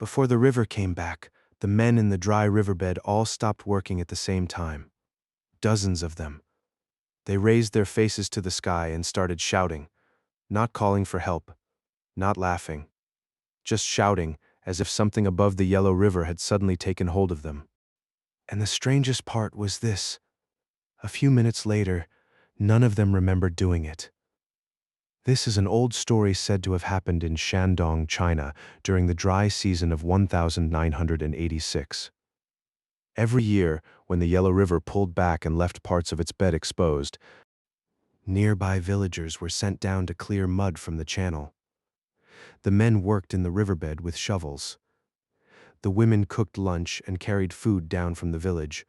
Before the river came back, the men in the dry riverbed all stopped working at the same time. Dozens of them. They raised their faces to the sky and started shouting, not calling for help, not laughing, just shouting as if something above the yellow river had suddenly taken hold of them. And the strangest part was this: a few minutes later, none of them remembered doing it. This is an old story said to have happened in Shandong, China, during the dry season of 1986. Every year, when the Yellow River pulled back and left parts of its bed exposed, nearby villagers were sent down to clear mud from the channel. The men worked in the riverbed with shovels. The women cooked lunch and carried food down from the village.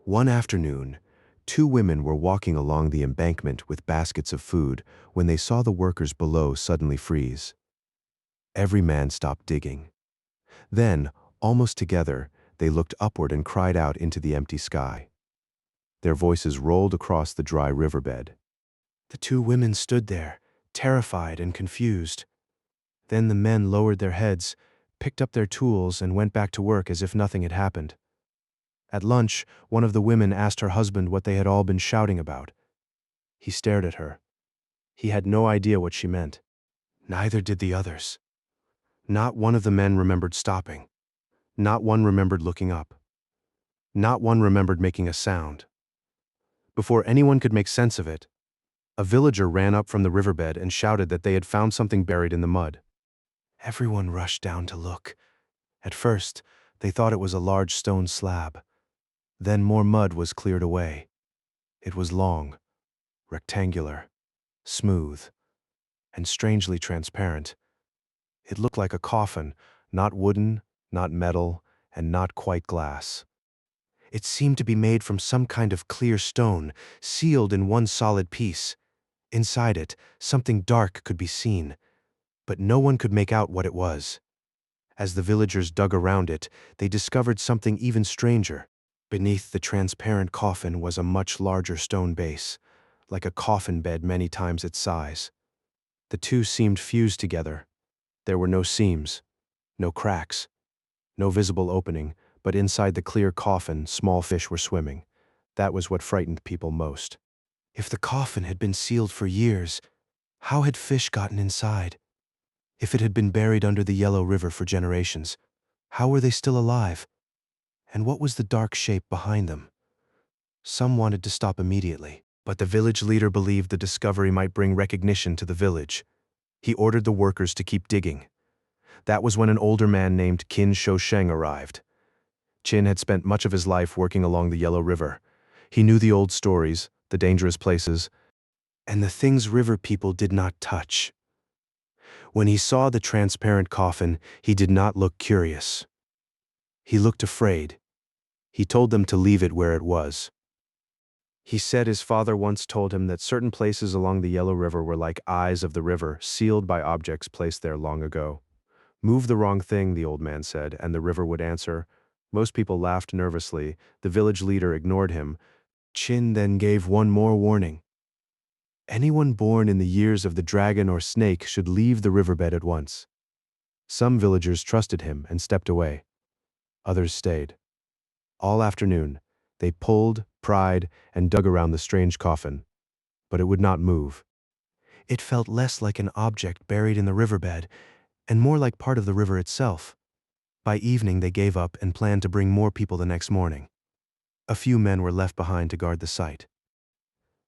One afternoon, two women were walking along the embankment with baskets of food when they saw the workers below suddenly freeze. Every man stopped digging. Then, almost together, they looked upward and cried out into the empty sky. Their voices rolled across the dry riverbed. The two women stood there, terrified and confused. Then the men lowered their heads, picked up their tools, and went back to work as if nothing had happened. At lunch, one of the women asked her husband what they had all been shouting about. He stared at her. He had no idea what she meant. Neither did the others. Not one of the men remembered stopping. Not one remembered looking up. Not one remembered making a sound. Before anyone could make sense of it, a villager ran up from the riverbed and shouted that they had found something buried in the mud. Everyone rushed down to look. At first, they thought it was a large stone slab. Then more mud was cleared away. It was long, rectangular, smooth, and strangely transparent. It looked like a coffin, not wooden, not metal, and not quite glass. It seemed to be made from some kind of clear stone, sealed in one solid piece. Inside it, something dark could be seen, but no one could make out what it was. As the villagers dug around it, they discovered something even stranger. Beneath the transparent coffin was a much larger stone base, like a coffin bed many times its size. The two seemed fused together. There were no seams, no cracks, no visible opening, but inside the clear coffin, small fish were swimming. That was what frightened people most. If the coffin had been sealed for years, how had fish gotten inside? If it had been buried under the Yellow River for generations, how were they still alive? And what was the dark shape behind them? Some wanted to stop immediately, but the village leader believed the discovery might bring recognition to the village. He ordered the workers to keep digging. That was when an older man named Qin Shousheng arrived. Qin had spent much of his life working along the Yellow River. He knew the old stories, the dangerous places, and the things river people did not touch. When he saw the transparent coffin, he did not look curious. He looked afraid. He told them to leave it where it was. He said his father once told him that certain places along the Yellow River were like eyes of the river, sealed by objects placed there long ago. Move the wrong thing, the old man said, and the river would answer. Most people laughed nervously. The village leader ignored him. Qin then gave one more warning. Anyone born in the years of the dragon or snake should leave the riverbed at once. Some villagers trusted him and stepped away. Others stayed. All afternoon, they pulled, pried, and dug around the strange coffin, but it would not move. It felt less like an object buried in the riverbed and more like part of the river itself. By evening, they gave up and planned to bring more people the next morning. A few men were left behind to guard the site.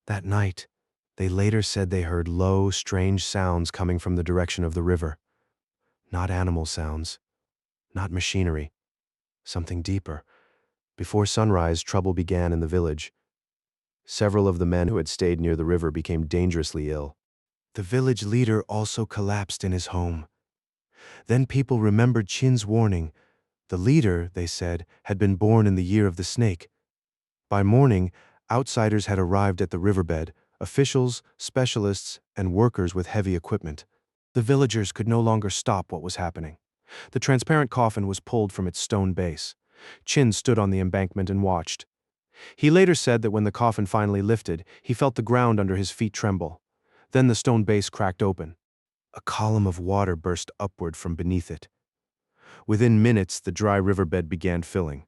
That night, they later said they heard low, strange sounds coming from the direction of the river. Not animal sounds, not machinery, something deeper. Before sunrise, trouble began in the village. Several of the men who had stayed near the river became dangerously ill. The village leader also collapsed in his home. Then people remembered Qin's warning. The leader, they said, had been born in the year of the snake. By morning, outsiders had arrived at the riverbed, officials, specialists, and workers with heavy equipment. The villagers could no longer stop what was happening. The transparent coffin was pulled from its stone base. Qin stood on the embankment and watched. He later said that when the coffin finally lifted, he felt the ground under his feet tremble. Then the stone base cracked open. A column of water burst upward from beneath it. Within minutes, the dry riverbed began filling.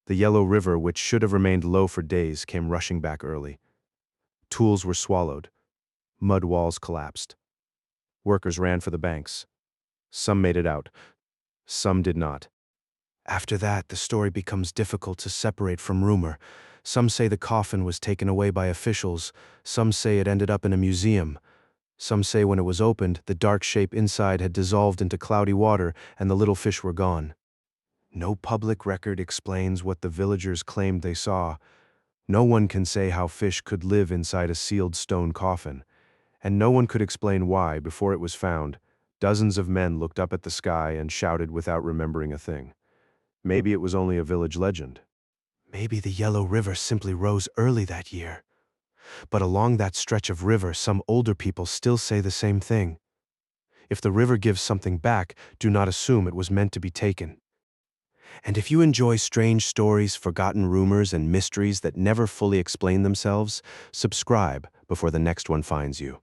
The yellow river, which should have remained low for days, came rushing back early. Tools were swallowed. Mud walls collapsed. Workers ran for the banks. Some made it out. Some did not. After that, the story becomes difficult to separate from rumor. Some say the coffin was taken away by officials. Some say it ended up in a museum. Some say when it was opened, the dark shape inside had dissolved into cloudy water and the little fish were gone. No public record explains what the villagers claimed they saw. No one can say how fish could live inside a sealed stone coffin. And no one could explain why, before it was found, dozens of men looked up at the sky and shouted without remembering a thing. Maybe it was only a village legend. Maybe the Yellow River simply rose early that year. But along that stretch of river, some older people still say the same thing. If the river gives something back, do not assume it was meant to be taken. And if you enjoy strange stories, forgotten rumors, and mysteries that never fully explain themselves, subscribe before the next one finds you.